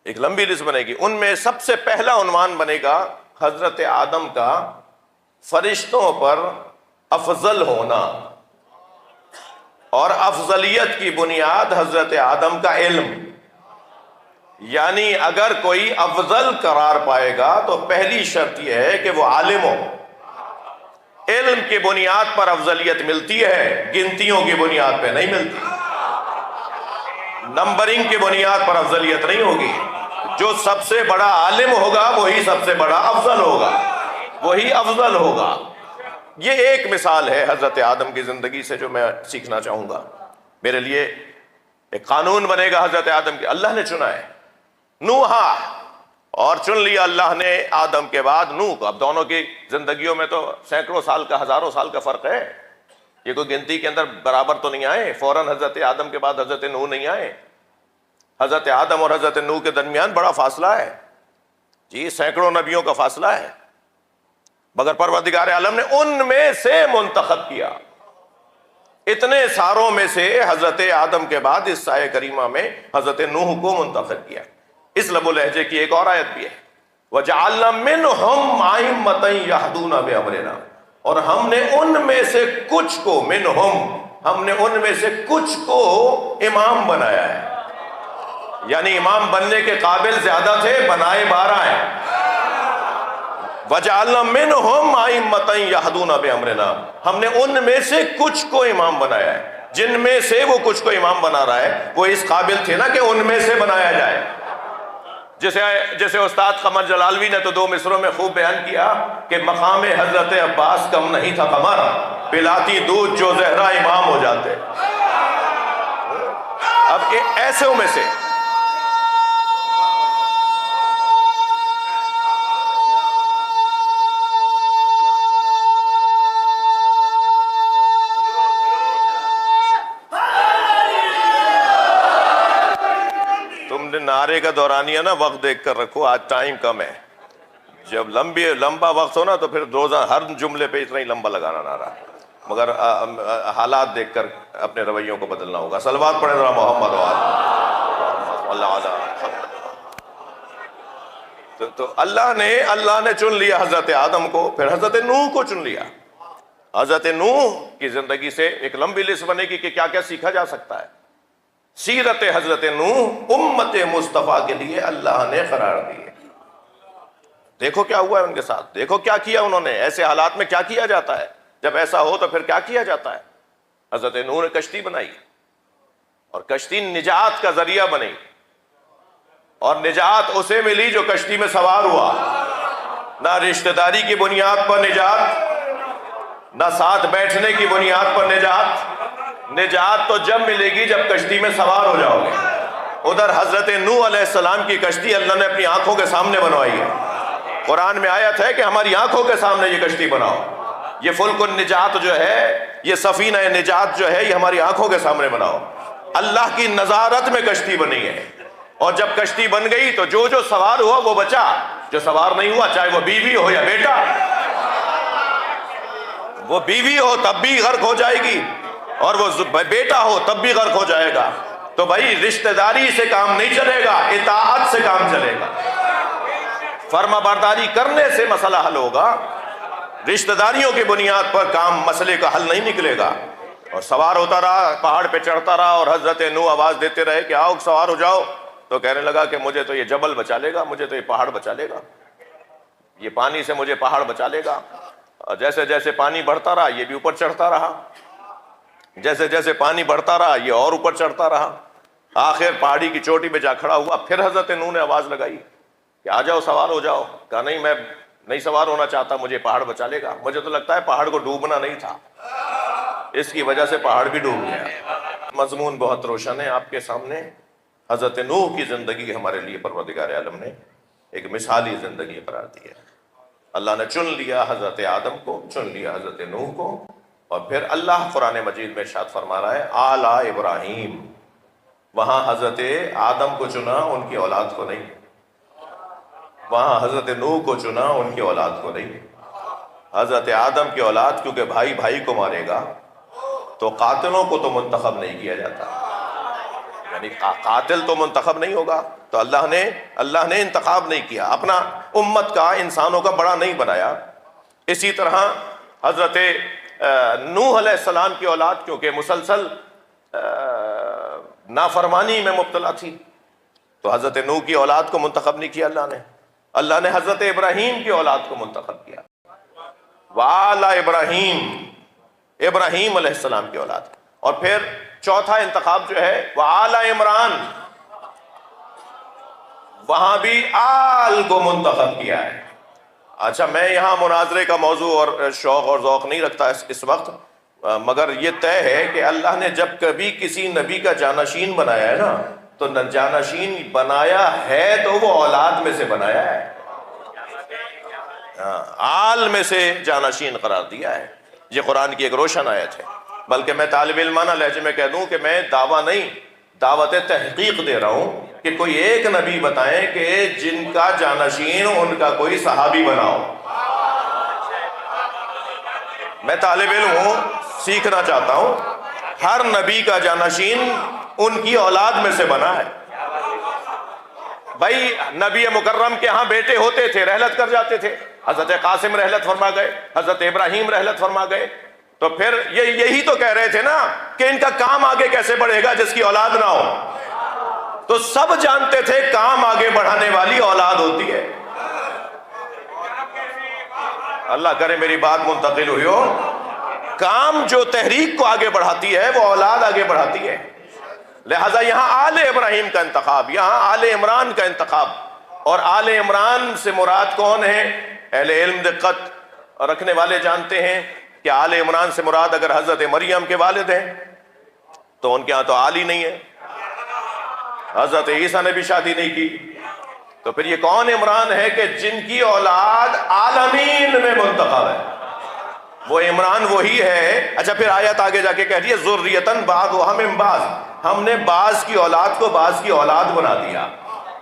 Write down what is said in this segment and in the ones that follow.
ایک لمبی لسٹ بنے گی. ان میں سب سے پہلا عنوان بنے گا حضرت آدم کا فرشتوں پر افضل ہونا، اور افضلیت کی بنیاد حضرت آدم کا علم. یعنی اگر کوئی افضل قرار پائے گا تو پہلی شرط یہ ہے کہ وہ عالم ہو. علم کی بنیاد پر افضلیت ملتی ہے، گنتیوں کی بنیاد پہ نہیں ملتی، نمبرنگ کی بنیاد پر افضلیت نہیں ہوگی. جو سب سے بڑا عالم ہوگا وہی سب سے بڑا افضل ہوگا، وہی افضل ہوگا. یہ ایک مثال ہے حضرت آدم کی زندگی سے جو میں سیکھنا چاہوں گا. میرے لیے ایک قانون بنے گا حضرت آدم کی. اللہ نے چنا ہے نوحا، اور چن لیا اللہ نے آدم کے بعد نوح کو. اب دونوں کی زندگیوں میں تو سینکڑوں سال کا، ہزاروں سال کا فرق ہے. یہ کوئی گنتی کے اندر برابر تو نہیں آئے. فوراً حضرت آدم کے بعد حضرت نوح نہیں آئے. حضرت آدم اور حضرت نوح کے درمیان بڑا فاصلہ ہے جی، سینکڑوں نبیوں کا فاصلہ ہے. مگر پروردگار عالم نے ان میں سے منتخب کیا. اتنے ساروں میں سے حضرت آدم کے بعد اس سایہ کریمہ میں حضرت نوح کو منتخب کیا. اس لب و لہجے کی ایک اور آیت بھی ہے، وَجَعَلْنَا مِنْهُمْ أَئِمَّةً يَهْدُونَ بِأَمْرِنَا، اور ہم نے ان میں سے کچھ کو، ہم نے ان میں سے کچھ کو امام بنایا ہے. یعنی امام بننے کے قابل زیادہ تھے، بنائے 12 ہیں. وَجَعَلْنَا مِنْهُمْ أَئِمَّةً يَهْدُونَ بِأَمْرِنَا، ہم نے ان میں سے کچھ کو امام بنایا ہے. جن میں سے وہ کچھ کو امام بنا رہا ہے وہ اس قابل تھے نا کہ ان میں سے بنایا جائے. جیسے استاد قمر جلالوی نے تو 2 مصروں میں خوب بیان کیا کہ مقام حضرت عباس کم نہیں تھا قمر، پلاتی دودھ جو زہرا امام ہو جاتے. اب ایسے میں سے نعرے کا دورانیہ نا وقت دیکھ کر رکھو، آج ٹائم کم ہے. جب لمبا وقت ہو نا تو پھر روزہ ہر جملے پہ اتنا ہی لمبا لگانا نعرہ، مگر حالات دیکھ کر اپنے رویوں کو بدلنا ہوگا. صلوات پڑھیں ذرا محمد اللہ. تو اللہ نے چن لیا حضرت آدم کو، پھر حضرت نوح کو چن لیا. حضرت نوح کی زندگی سے ایک لمبی لسٹ بنے گی کہ کیا کیا سیکھا جا سکتا ہے. سیرت حضرت نوح امت مصطفیٰ کے لیے اللہ نے قرار دی ہے. دیکھو کیا ہوا ہے ان کے ساتھ، دیکھو کیا کیا انہوں نے. ایسے حالات میں کیا کیا جاتا ہے، جب ایسا ہو تو پھر کیا کیا جاتا ہے. حضرت نوح نے کشتی بنائی، اور کشتی نجات کا ذریعہ بنی، اور نجات اسے ملی جو کشتی میں سوار ہوا. نہ رشتہ داری کی بنیاد پر نجات، نہ ساتھ بیٹھنے کی بنیاد پر نجات. نجات تو جب ملے گی جب کشتی میں سوار ہو جاؤ گے. ادھر حضرت نوح علیہ السلام کی کشتی اللہ نے اپنی آنکھوں کے سامنے بنوائی ہے. قرآن میں آیت ہے کہ ہماری آنکھوں کے سامنے یہ کشتی بناؤ. یہ فلک النجات جو ہے، یہ سفینہ نجات جو ہے، یہ ہماری آنکھوں کے سامنے بناؤ. اللہ کی نظارت میں کشتی بنی ہے، اور جب کشتی بن گئی تو جو سوار ہوا وہ بچا، جو سوار نہیں ہوا چاہے وہ بیوی ہو یا بیٹا، وہ بیوی ہو تب بھی غرق ہو جائے گی، اور وہ بیٹا ہو تب بھی غرق ہو جائے گا. تو بھائی رشتہ داری سے کام نہیں چلے گا، اطاعت سے کام چلے گا. فرما برداری کرنے سے مسئلہ حل ہوگا. رشتہ داریوں کی بنیاد پر کام مسئلے کا حل نہیں نکلے گا. اور سوار ہوتا رہا، پہاڑ پہ چڑھتا رہا، اور حضرت نوح آواز دیتے رہے کہ آؤ سوار ہو جاؤ. تو کہنے لگا کہ مجھے تو یہ جبل بچا لے گا، مجھے تو یہ پہاڑ بچا لے گا، یہ پانی سے مجھے پہاڑ بچا لے گا. اور جیسے جیسے پانی بڑھتا رہا یہ بھی اوپر چڑھتا رہا، جیسے جیسے پانی بڑھتا رہا یہ اور اوپر چڑھتا رہا. آخر پہاڑی کی چوٹی پہ جا کھڑا ہوا. پھر حضرت نوح نے آواز لگائی کہ آ جاؤ سوار ہو جاؤ. کہا نہیں، میں نہیں سوار ہونا چاہتا، مجھے پہاڑ بچا لے گا. مجھے تو لگتا ہے پہاڑ کو ڈوبنا نہیں تھا، اس کی وجہ سے پہاڑ بھی ڈوب گیا. مضمون بہت روشن ہے آپ کے سامنے. حضرت نوح کی زندگی ہمارے لیے پروردگار عالم نے ایک مثالی زندگی قرار دی ہے. اللہ نے چن لیا حضرت آدم کو، چن لیا حضرت نوح کو، اور پھر اللہ قرآن مجید میں ارشاد فرما رہا ہے آل ابراہیم. وہاں حضرت آدم کو چنا، ان کی اولاد کو نہیں. وہاں حضرت نوح کو چنا، ان کی اولاد کو نہیں. حضرت آدم کی اولاد، کیونکہ بھائی بھائی کو مارے گا تو قاتلوں کو تو منتخب نہیں کیا جاتا. یعنی قاتل تو منتخب نہیں ہوگا، تو اللہ نے انتخاب نہیں کیا، اپنا امت کا، انسانوں کا بڑا نہیں بنایا۔ اسی طرح حضرت نوح علیہ السلام کی اولاد کیونکہ مسلسل نافرمانی میں مبتلا تھی، تو حضرت نوح کی اولاد کو منتخب نہیں کیا اللہ نے حضرت ابراہیم کی اولاد کو منتخب کیا، وآل ابراہیم علیہ السلام کی اولاد۔ اور پھر چوتھا انتخاب جو ہے وآل عمران، وہاں بھی آل کو منتخب کیا ہے۔ اچھا، میں یہاں مناظرے کا موضوع اور شوق اور ذوق نہیں رکھتا اس وقت، مگر یہ طے ہے کہ اللہ نے جب کبھی کسی نبی کا جانشین بنایا ہے نا، تو جانشین بنایا ہے تو وہ اولاد میں سے بنایا ہے، آل میں سے جانشین قرار دیا ہے۔ یہ قرآن کی ایک روشن آیت ہے۔ بلکہ میں طالب علمانہ لہجے میں کہہ دوں کہ میں دعویٰ نہیں، دعوت تحقیق دے رہا ہوں کہ کوئی ایک نبی بتائیں کہ جن کا جانشین ان کا کوئی صحابی بنا ہو۔ میں طالب علم ہوں، سیکھنا چاہتا ہوں، ہر نبی کا جانشین ان کی اولاد میں سے بنا ہے۔ بھائی نبی مکرم کے ہاں بیٹے ہوتے تھے، رحلت کر جاتے تھے، حضرت قاسم رحلت فرما گئے، حضرت ابراہیم رحلت فرما گئے، تو پھر یہی تو کہہ رہے تھے نا کہ ان کا کام آگے کیسے بڑھے گا جس کی اولاد نہ ہو۔ تو سب جانتے تھے کام آگے بڑھانے والی اولاد ہوتی ہے۔ اللہ کرے میری بات منتقل ہوئی ہو۔ کام جو تحریک کو آگے بڑھاتی ہے وہ اولاد آگے بڑھاتی ہے۔ لہذا یہاں آل ابراہیم کا انتخاب، یہاں آل عمران کا انتخاب، اور آل عمران سے مراد کون ہے؟ اہل علم دقت رکھنے والے جانتے ہیں کہ آل عمران سے مراد اگر حضرت مریم کے والد ہیں تو ان کے ہاں تو آل ہی نہیں ہے، حضرت عیسیٰ نے بھی شادی نہیں کی، تو پھر یہ کون عمران ہے کہ جن کی اولاد عالمین میں منتخب ہے؟ وہ عمران وہی ہے۔ اچھا پھر آیت آگے جا کے کہہ رہی ہے ذریتن بعضھا من بعض، ہم نے بعض کی اولاد کو بعض کی اولاد بنا دیا۔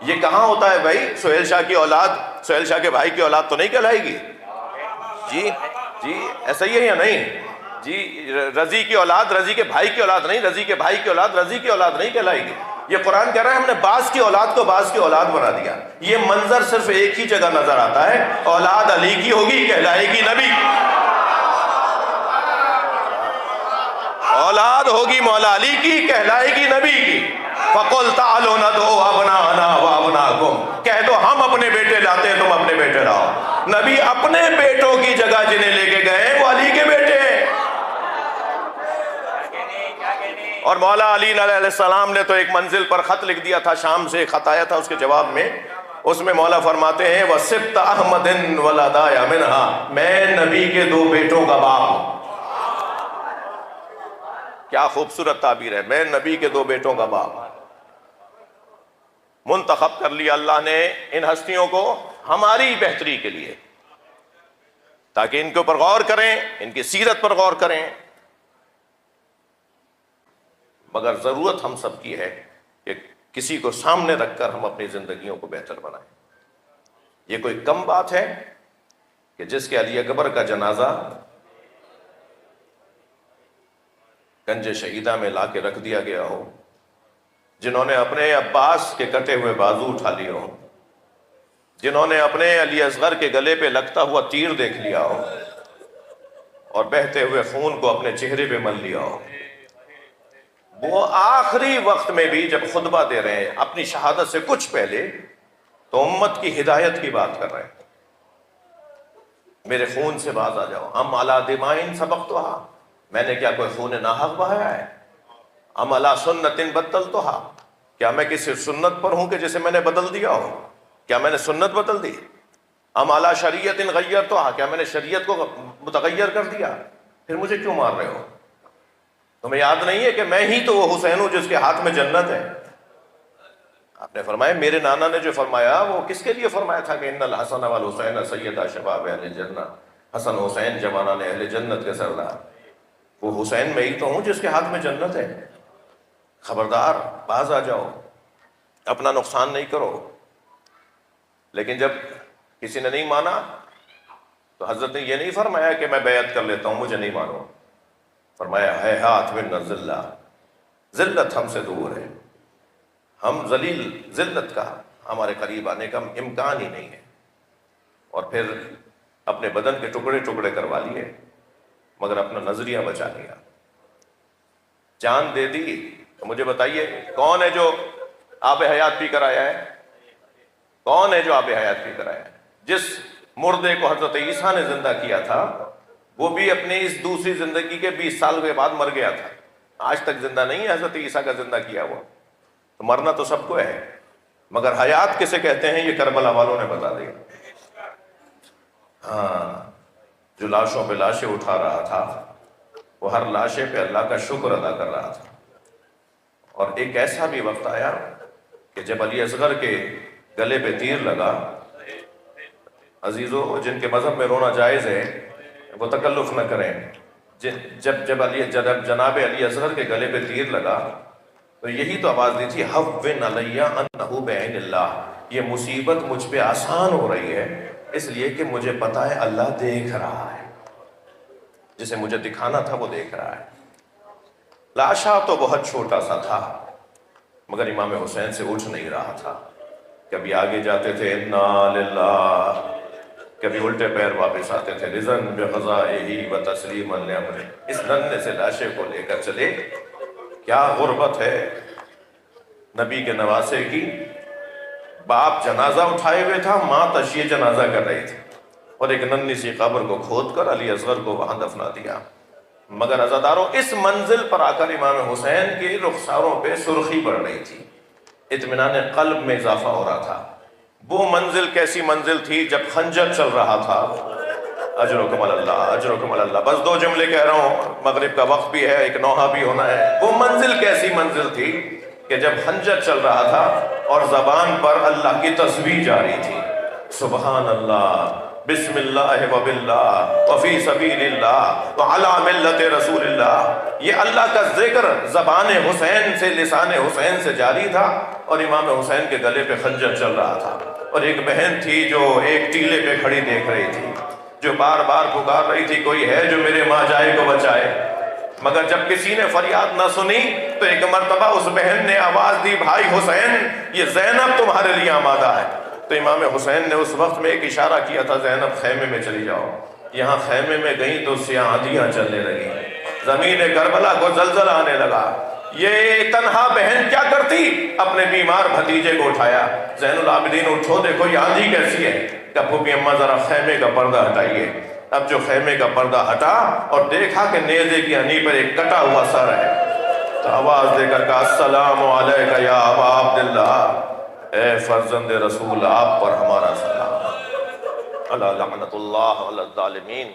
یہ کہاں ہوتا ہے بھائی؟ سہیل شاہ کی اولاد سہیل شاہ کے بھائی کی اولاد تو نہیں کہلائے گی؟ جی ایسا ہی ہے یا نہیں؟ جی رضی کی اولاد رضی کے بھائی کی اولاد نہیں، رضی کے بھائی کی اولاد رضی کی اولاد نہیں کہلائے گی۔ یہ قرآن کہہ رہا ہے ہم نے بعض کی اولاد کو بعض کی اولاد بنا دیا۔ یہ منظر صرف ایک ہی جگہ نظر آتا ہے، اولاد علی کی ہوگی کہلائے گی نبی، اولاد ہوگی مولا علی کی کہلائے گی نبی کی۔ فَقُلْ تَعَالُوا نَدْعُوا أَبْنَاءَنَا وَأَبْنَاءَكُمْ، کہہ دو ہم اپنے بیٹے لاتے ہیں، تم اپنے بیٹے لاؤ۔ نبی اپنے بیٹوں کی جگہ جنہیں لے کے گئے وہ علی کے بیٹے ہیں۔ اور مولا علی علیہ السلام نے تو ایک منزل پر خط لکھ دیا تھا، شام سے خط آیا تھا اس کے جواب میں، اس میں مولا فرماتے ہیں وَسِبْتَ أَحْمَدٍ وَلَدَايَ مِنْهَا، میں نبی کے دو بیٹوں کا باپ ہوں۔ کیا خوبصورت تعبیر ہے، میں نبی کے دو بیٹوں کا باپ ہوں۔ منتخب کر لیا اللہ نے ان ہستیوں کو ہماری بہتری کے لیے، تاکہ ان کے اوپر غور کریں، ان کی سیرت پر غور کریں۔ مگر ضرورت ہم سب کی ہے کہ کسی کو سامنے رکھ کر ہم اپنی زندگیوں کو بہتر بنائیں۔ یہ کوئی کم بات ہے کہ جس کے علی اکبر کا جنازہ گنج شہیدہ میں لا کے رکھ دیا گیا ہو، جنہوں نے اپنے عباس کے کٹے ہوئے بازو اٹھا لیے ہو، جنہوں نے اپنے علی اصغر کے گلے پہ لگتا ہوا تیر دیکھ لیا ہو اور بہتے ہوئے خون کو اپنے چہرے پہ مل لیا ہو، وہ آخری وقت میں بھی جب خطبہ دے رہے ہیں اپنی شہادت سے کچھ پہلے، تو امت کی ہدایت کی بات کر رہے ہیں۔ میرے خون سے باز آ جاؤ، ہم علی دمائن سبقتھا، میں نے کیا کوئی خون ناحق بہایا ہے؟ ام علی سنت بدلتھا، کیا میں کسی سنت پر ہوں کہ جسے میں نے بدل دیا ہو؟ کیا میں نے سنت بدل دی؟ ام علی شریعت غیرتھا، کیا میں نے شریعت کو متغیر کر دیا؟ پھر مجھے کیوں مار رہے ہو؟ تمہیں یاد نہیں ہے کہ میں ہی تو وہ حسین ہوں جس کے ہاتھ میں جنت ہے؟ آپ نے فرمایا، میرے نانا نے جو فرمایا وہ کس کے لیے فرمایا تھا کہ ان الحسن والحسین سیدا شباب اہل جنہ، حسن حسین جوانان اہل جنت کے سردار، وہ حسین میں ہی تو ہوں جس کے ہاتھ میں جنت ہے۔ خبردار، باز آ جاؤ، اپنا نقصان نہیں کرو۔ لیکن جب کسی نے نہیں مانا تو حضرت نے یہ نہیں فرمایا کہ میں بیعت کر لیتا ہوں مجھے نہیں مانو، فرمایا ہے ہاتھ من ذلہ، ذلت ہم سے دور ہے، ہم ذلت کا ہمارے قریب آنے کا امکان ہی نہیں ہے، اور پھر اپنے بدن کے ٹکڑے ٹکڑے کروا لیے مگر اپنا نظریہ بچا لیا، جان دے دی۔ تو مجھے بتائیے کون ہے جو آب حیات پی کر آیا ہے؟ کون ہے جو آب حیات پی کر آیا ہے؟ جس مردے کو حضرت عیسیٰ نے زندہ کیا تھا وہ بھی اپنی اس دوسری زندگی کے 20 سال کے بعد مر گیا تھا، آج تک زندہ نہیں ہے حضرت عیسیٰ کا زندہ کیا ہوا۔ تو مرنا تو سب کو ہے مگر حیات کسے کہتے ہیں یہ کربلا والوں نے بتا دیا۔ ہاں، جو لاشوں پہ لاشیں اٹھا رہا تھا وہ ہر لاشے پہ اللہ کا شکر ادا کر رہا تھا۔ اور ایک ایسا بھی وقت آیا کہ جب علی اصغر کے گلے پہ تیر لگا، عزیزو جن کے مذہب میں رونا جائز ہے وہ تکلف نہ کریں، جب جناب علی اصغر کے گلے پہ تیر لگا تو یہی تو آواز دی تھی، ہون علی انہ بعین اللہ، یہ مصیبت مجھ پہ آسان ہو رہی ہے اس لیے کہ مجھے پتا ہے اللہ دیکھ رہا ہے، جسے مجھے دکھانا تھا وہ دیکھ رہا ہے۔ لاشا تو بہت چھوٹا سا تھا مگر امام حسین سے اٹھ نہیں رہا تھا، کبھی آگے جاتے تھے انا للہ، کبھی الٹے پیر واپس آتے تھے رضن بقضائہ و تسلیما لامرہ۔ اس ننھے سے لاشے کو لے کر چلے، کیا غربت ہے نبی کے نواسے کی۔ باپ جنازہ اٹھائے ہوئے تھا، ماں تشییع جنازہ کر رہی تھی، اور ایک ننھی سی قبر کو کھود کر علی اصغر کو وہاں دفنا دیا۔ مگر عزاداروں اس منزل پر آ کر امام حسین کے رخساروں پہ سرخی بڑھ رہی تھی، اطمینان قلب میں اضافہ ہو رہا تھا۔ وہ منزل کیسی منزل تھی جب خنجر چل رہا تھا، اجرکم اللہ اجرکم اللہ، بس 2 جملے کہہ رہا ہوں، مغرب کا وقت بھی ہے، ایک نوحہ بھی ہونا ہے۔ وہ منزل کیسی منزل تھی کہ جب خنجر چل رہا تھا اور زبان پر اللہ کی تسبیح جاری تھی، سبحان اللہ، بسم اللہ وباللہ وفی سبیل اللہ وعلی ملت رسول اللہ، یہ اللہ کا ذکر زبان حسین سے، لسان حسین سے جاری تھا، اور امام حسین کے گلے پہ خنجر چل رہا تھا۔ اور ایک بہن تھی جو ایک ٹیلے پہ کھڑی دیکھ رہی تھی، جو بار بار پکار رہی تھی کوئی ہے جو میرے ماں جائے کو بچائے، مگر جب کسی نے فریاد نہ سنی تو ایک مرتبہ اس بہن نے آواز دی، بھائی حسین یہ زینب تمہارے لیے آمادہ ہے۔ تو امام حسین نے اس وقت میں ایک اشارہ کیا تھا، زینب خیمے میں چلی جاؤ۔ یہاں خیمے میں گئی تو سیاہ آندھیاں چلنے لگی، زمین کربلا کو زلزلہ آنے لگا۔ یہ تنہا بہن کیا کرتی؟ اپنے بیمار بھتیجے کو اٹھایا، زین العابدین اٹھو دیکھو یہ آندھی کیسی ہے۔ کہ پھوپھی اماں ذرا خیمے کا پردہ ہٹائیے۔ اب جو خیمے کا پردہ ہٹا اور دیکھا کہ نیزے کی ہنی پر ایک کٹا ہوا سر ہے، تو آواز دے کر کہا السلام علیکہ یا ابا عبداللہ، اے فرزند رسول آپ پر ہمارا سلام، الا لعنت اللہ علی الظالمین۔